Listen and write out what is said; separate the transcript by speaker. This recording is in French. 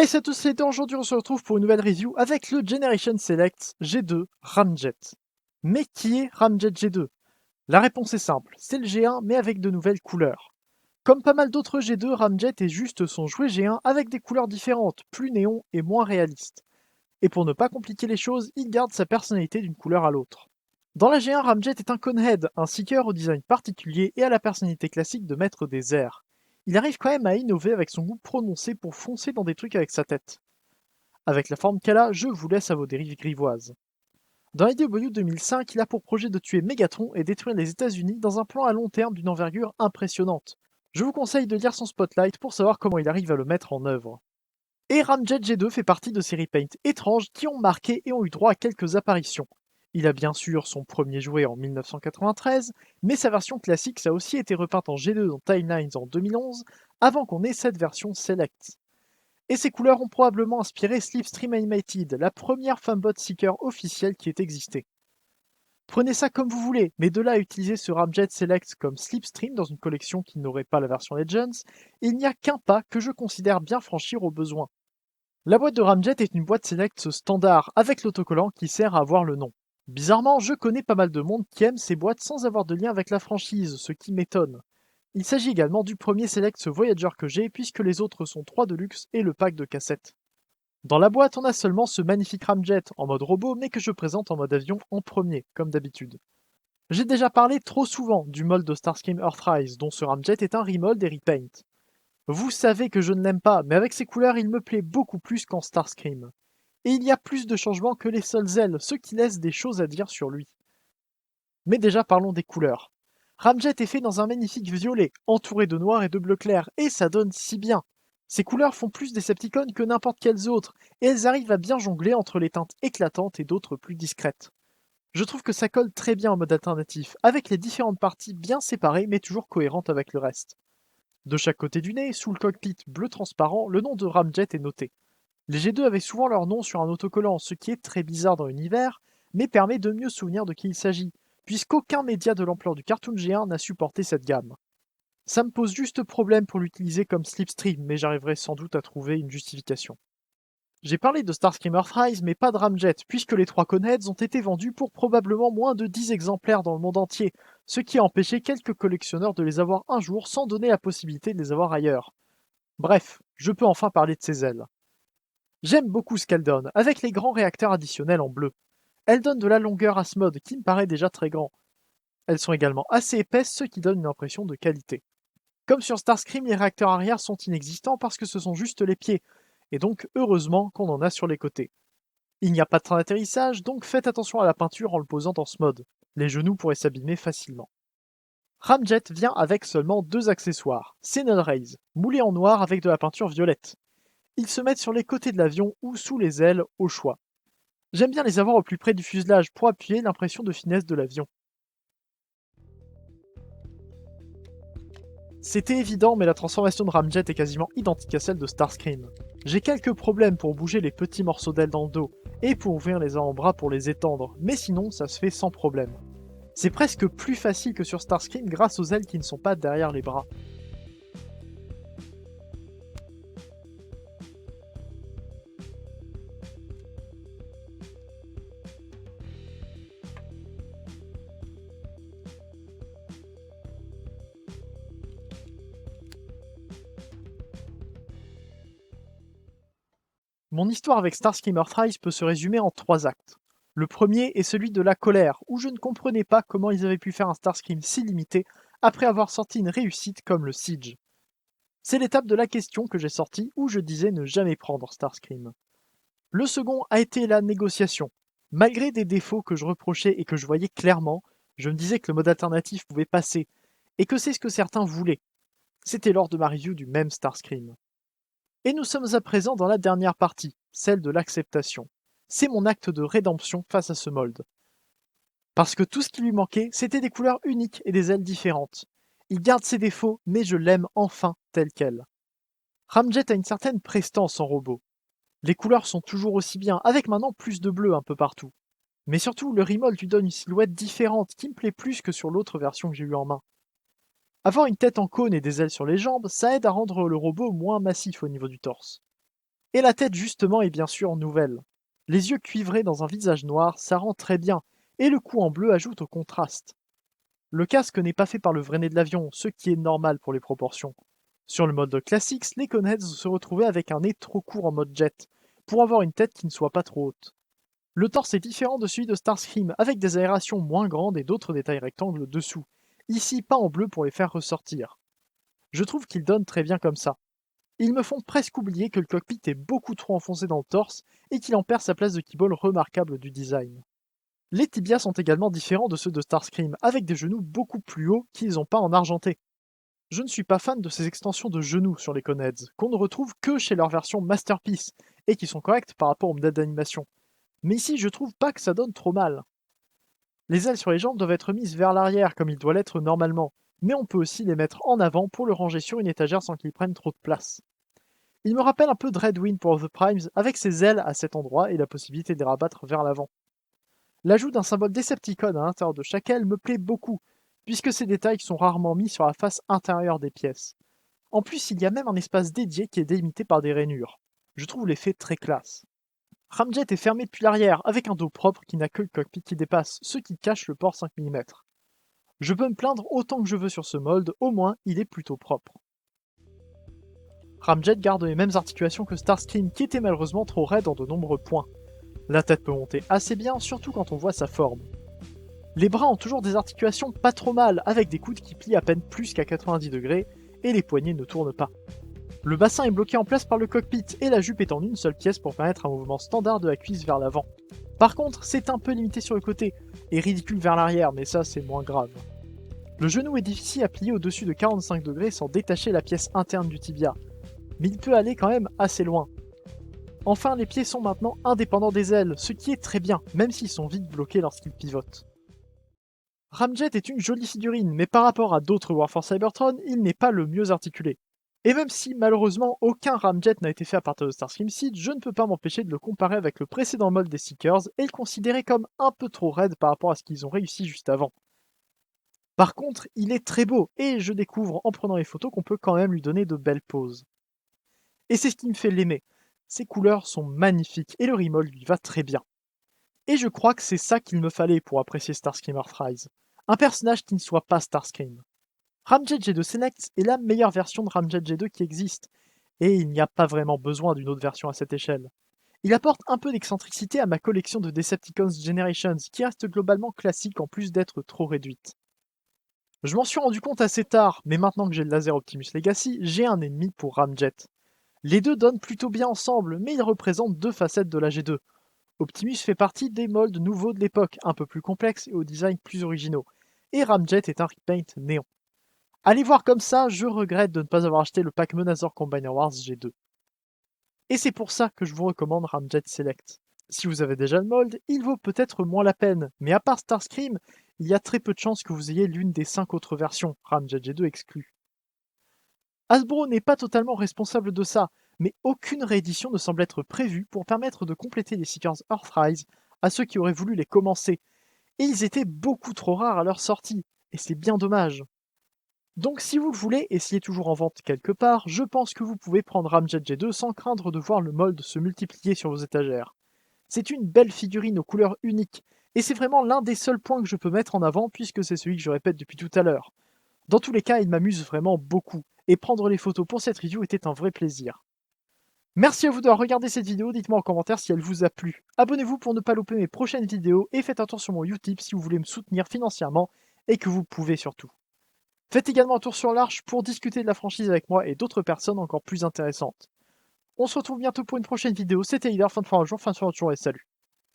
Speaker 1: Hey, c'est tous, c'est aujourd'hui on se retrouve pour une nouvelle review avec le Generation Select G2 Ramjet. Mais qui est Ramjet G2? La réponse est simple, c'est le G1 mais avec de nouvelles couleurs. Comme pas mal d'autres G2, Ramjet est juste son jouet G1 avec des couleurs différentes, plus néon et moins réalistes. Et pour ne pas compliquer les choses, il garde sa personnalité d'une couleur à l'autre. Dans la G1, Ramjet est un conehead, un seeker au design particulier et à la personnalité classique de maître des airs. Il arrive quand même à innover avec son goût prononcé pour foncer dans des trucs avec sa tête. Avec la forme qu'elle a, je vous laisse à vos dérives grivoises. Dans IDW 2005, il a pour projet de tuer Megatron et détruire les États-Unis dans un plan à long terme d'une envergure impressionnante. Je vous conseille de lire son spotlight pour savoir comment il arrive à le mettre en œuvre. Et Ramjet G2 fait partie de ces repaints étranges qui ont marqué et ont eu droit à quelques apparitions. Il a bien sûr son premier jouet en 1993, mais sa version classique ça a aussi été repeinte en G2 dans Timelines en 2011, avant qu'on ait cette version Select. Et ces couleurs ont probablement inspiré Slipstream Animated, la première Fembot Seeker officielle qui ait existé. Prenez ça comme vous voulez, mais de là à utiliser ce Ramjet Select comme Slipstream dans une collection qui n'aurait pas la version Legends, il n'y a qu'un pas que je considère bien franchir au besoin. La boîte de Ramjet est une boîte Select standard, avec l'autocollant qui sert à avoir le nom. Bizarrement, je connais pas mal de monde qui aime ces boîtes sans avoir de lien avec la franchise, ce qui m'étonne. Il s'agit également du premier Select Voyager que j'ai, puisque les autres sont 3 de luxe et le pack de cassettes. Dans la boîte, on a seulement ce magnifique Ramjet en mode robot, mais que je présente en mode avion en premier, comme d'habitude. J'ai déjà parlé trop souvent du mold de Starscream Earthrise, dont ce Ramjet est un remold et repaint. Vous savez que je ne l'aime pas, mais avec ses couleurs, il me plaît beaucoup plus qu'en Starscream. Et il y a plus de changements que les seules ailes, ce qui laisse des choses à dire sur lui. Mais déjà parlons des couleurs. Ramjet est fait dans un magnifique violet, entouré de noir et de bleu clair, et ça donne si bien. Ces couleurs font plus Decepticon que n'importe quelles autres, et elles arrivent à bien jongler entre les teintes éclatantes et d'autres plus discrètes. Je trouve que ça colle très bien en mode alternatif, avec les différentes parties bien séparées mais toujours cohérentes avec le reste. De chaque côté du nez, sous le cockpit bleu transparent, le nom de Ramjet est noté. Les G2 avaient souvent leur nom sur un autocollant, ce qui est très bizarre dans l'univers, mais permet de mieux souvenir de qui il s'agit, puisqu'aucun média de l'ampleur du Cartoon G1 n'a supporté cette gamme. Ça me pose juste problème pour l'utiliser comme slipstream, mais j'arriverai sans doute à trouver une justification. J'ai parlé de Starscream Earthrise, mais pas de Ramjet, puisque les 3 Coneheads ont été vendus pour probablement moins de 10 exemplaires dans le monde entier, ce qui a empêché quelques collectionneurs de les avoir un jour sans donner la possibilité de les avoir ailleurs. Bref, je peux enfin parler de ses ailes. J'aime beaucoup ce qu'elle donne, avec les grands réacteurs additionnels en bleu. Elle donne de la longueur à ce mode qui me paraît déjà très grand. Elles sont également assez épaisses, ce qui donne une impression de qualité. Comme sur Starscream, les réacteurs arrière sont inexistants parce que ce sont juste les pieds, et donc heureusement qu'on en a sur les côtés. Il n'y a pas de train d'atterrissage, donc faites attention à la peinture en le posant dans ce mode. Les genoux pourraient s'abîmer facilement. Ramjet vient avec seulement 2 accessoires, ces Null Rays, moulés en noir avec de la peinture violette. Ils se mettent sur les côtés de l'avion ou sous les ailes, au choix. J'aime bien les avoir au plus près du fuselage pour appuyer l'impression de finesse de l'avion. C'était évident, mais la transformation de Ramjet est quasiment identique à celle de Starscream. J'ai quelques problèmes pour bouger les petits morceaux d'ailes dans le dos, et pour ouvrir les avant-bras pour les étendre, mais sinon ça se fait sans problème. C'est presque plus facile que sur Starscream grâce aux ailes qui ne sont pas derrière les bras. Mon histoire avec Starscream Earthrise peut se résumer en 3 actes. Le premier est celui de la colère, où je ne comprenais pas comment ils avaient pu faire un Starscream si limité après avoir sorti une réussite comme le Siege. C'est l'étape de la question que j'ai sortie où je disais ne jamais prendre Starscream. Le second a été la négociation. Malgré des défauts que je reprochais et que je voyais clairement, je me disais que le mode alternatif pouvait passer, et que c'est ce que certains voulaient. C'était lors de ma review du même Starscream. Et nous sommes à présent dans la dernière partie, celle de l'acceptation. C'est mon acte de rédemption face à ce mold. Parce que tout ce qui lui manquait, c'était des couleurs uniques et des ailes différentes. Il garde ses défauts, mais je l'aime enfin tel quel. Ramjet a une certaine prestance en robot. Les couleurs sont toujours aussi bien, avec maintenant plus de bleu un peu partout. Mais surtout, le remold lui donne une silhouette différente qui me plaît plus que sur l'autre version que j'ai eu en main. Avoir une tête en cône et des ailes sur les jambes, ça aide à rendre le robot moins massif au niveau du torse. Et la tête justement est bien sûr nouvelle. Les yeux cuivrés dans un visage noir, ça rend très bien, et le cou en bleu ajoute au contraste. Le casque n'est pas fait par le vrai nez de l'avion, ce qui est normal pour les proportions. Sur le mode classique, les Coneheads se retrouvaient avec un nez trop court en mode jet, pour avoir une tête qui ne soit pas trop haute. Le torse est différent de celui de Starscream, avec des aérations moins grandes et d'autres détails rectangles dessous, ici pas en bleu pour les faire ressortir. Je trouve qu'ils donnent très bien comme ça. Ils me font presque oublier que le cockpit est beaucoup trop enfoncé dans le torse et qu'il en perd sa place de keyboard remarquable du design. Les tibias sont également différents de ceux de Starscream, avec des genoux beaucoup plus hauts qu'ils n'ont pas en argenté. Je ne suis pas fan de ces extensions de genoux sur les Coneheads, qu'on ne retrouve que chez leur version Masterpiece, et qui sont correctes par rapport au modèle d'animation. Mais ici, je trouve pas que ça donne trop mal. Les ailes sur les jambes doivent être mises vers l'arrière comme il doit l'être normalement, mais on peut aussi les mettre en avant pour le ranger sur une étagère sans qu'ils prennent trop de place. Il me rappelle un peu Dreadwing pour The Primes, avec ses ailes à cet endroit et la possibilité de les rabattre vers l'avant. L'ajout d'un symbole Decepticon à l'intérieur de chaque aile me plaît beaucoup, puisque ces détails sont rarement mis sur la face intérieure des pièces. En plus, il y a même un espace dédié qui est délimité par des rainures. Je trouve l'effet très classe. Ramjet est fermé depuis l'arrière, avec un dos propre qui n'a que le cockpit qui dépasse, ce qui cache le port 5 mm. Je peux me plaindre autant que je veux sur ce mold, au moins il est plutôt propre. Ramjet garde les mêmes articulations que Starscream, qui était malheureusement trop raide en de nombreux points. La tête peut monter assez bien, surtout quand on voit sa forme. Les bras ont toujours des articulations pas trop mal, avec des coudes qui plient à peine plus qu'à 90 degrés, et les poignets ne tournent pas. Le bassin est bloqué en place par le cockpit, et la jupe est en une seule pièce pour permettre un mouvement standard de la cuisse vers l'avant. Par contre, c'est un peu limité sur le côté, et ridicule vers l'arrière, mais ça c'est moins grave. Le genou est difficile à plier au-dessus de 45 degrés sans détacher la pièce interne du tibia, mais il peut aller quand même assez loin. Enfin, les pieds sont maintenant indépendants des ailes, ce qui est très bien, même s'ils sont vite bloqués lorsqu'ils pivotent. Ramjet est une jolie figurine, mais par rapport à d'autres War for Cybertron, il n'est pas le mieux articulé. Et même si malheureusement aucun Ramjet n'a été fait à partir de Starscream Seed, je ne peux pas m'empêcher de le comparer avec le précédent mold des Seekers et le considérer comme un peu trop raide par rapport à ce qu'ils ont réussi juste avant. Par contre, il est très beau, et je découvre en prenant les photos qu'on peut quand même lui donner de belles poses. Et c'est ce qui me fait l'aimer. Ses couleurs sont magnifiques, et le remold lui va très bien. Et je crois que c'est ça qu'il me fallait pour apprécier Starscream Earthrise. Un personnage qui ne soit pas Starscream. Ramjet G2 Select est la meilleure version de Ramjet G2 qui existe, et il n'y a pas vraiment besoin d'une autre version à cette échelle. Il apporte un peu d'excentricité à ma collection de Decepticons Generations, qui reste globalement classique en plus d'être trop réduite. Je m'en suis rendu compte assez tard, mais maintenant que j'ai le laser Optimus Legacy, j'ai un ennemi pour Ramjet. Les deux donnent plutôt bien ensemble, mais ils représentent deux facettes de la G2. Optimus fait partie des molds nouveaux de l'époque, un peu plus complexes et au design plus originaux, et Ramjet est un repaint néon. Allez voir comme ça, je regrette de ne pas avoir acheté le pack Menazor Combiner Wars G2. Et c'est pour ça que je vous recommande Ramjet Select. Si vous avez déjà le mold, il vaut peut-être moins la peine, mais à part Starscream, il y a très peu de chances que vous ayez l'une des 5 autres versions, Ramjet G2 exclue. Hasbro n'est pas totalement responsable de ça, mais aucune réédition ne semble être prévue pour permettre de compléter les Seekers Earthrise à ceux qui auraient voulu les commencer, et ils étaient beaucoup trop rares à leur sortie, et c'est bien dommage. Donc si vous le voulez et s'il est toujours en vente quelque part, je pense que vous pouvez prendre Ramjet G2 sans craindre de voir le mold se multiplier sur vos étagères. C'est une belle figurine aux couleurs uniques, et c'est vraiment l'un des seuls points que je peux mettre en avant puisque c'est celui que je répète depuis tout à l'heure. Dans tous les cas, il m'amuse vraiment beaucoup, et prendre les photos pour cette review était un vrai plaisir. Merci à vous d'avoir regardé cette vidéo, dites-moi en commentaire si elle vous a plu. Abonnez-vous pour ne pas louper mes prochaines vidéos, et faites attention sur mon Utip si vous voulez me soutenir financièrement, et que vous pouvez surtout. Faites également un tour sur l'Arche pour discuter de la franchise avec moi et d'autres personnes encore plus intéressantes. On se retrouve bientôt pour une prochaine vidéo, c'était Hider, fin de jour, et salut.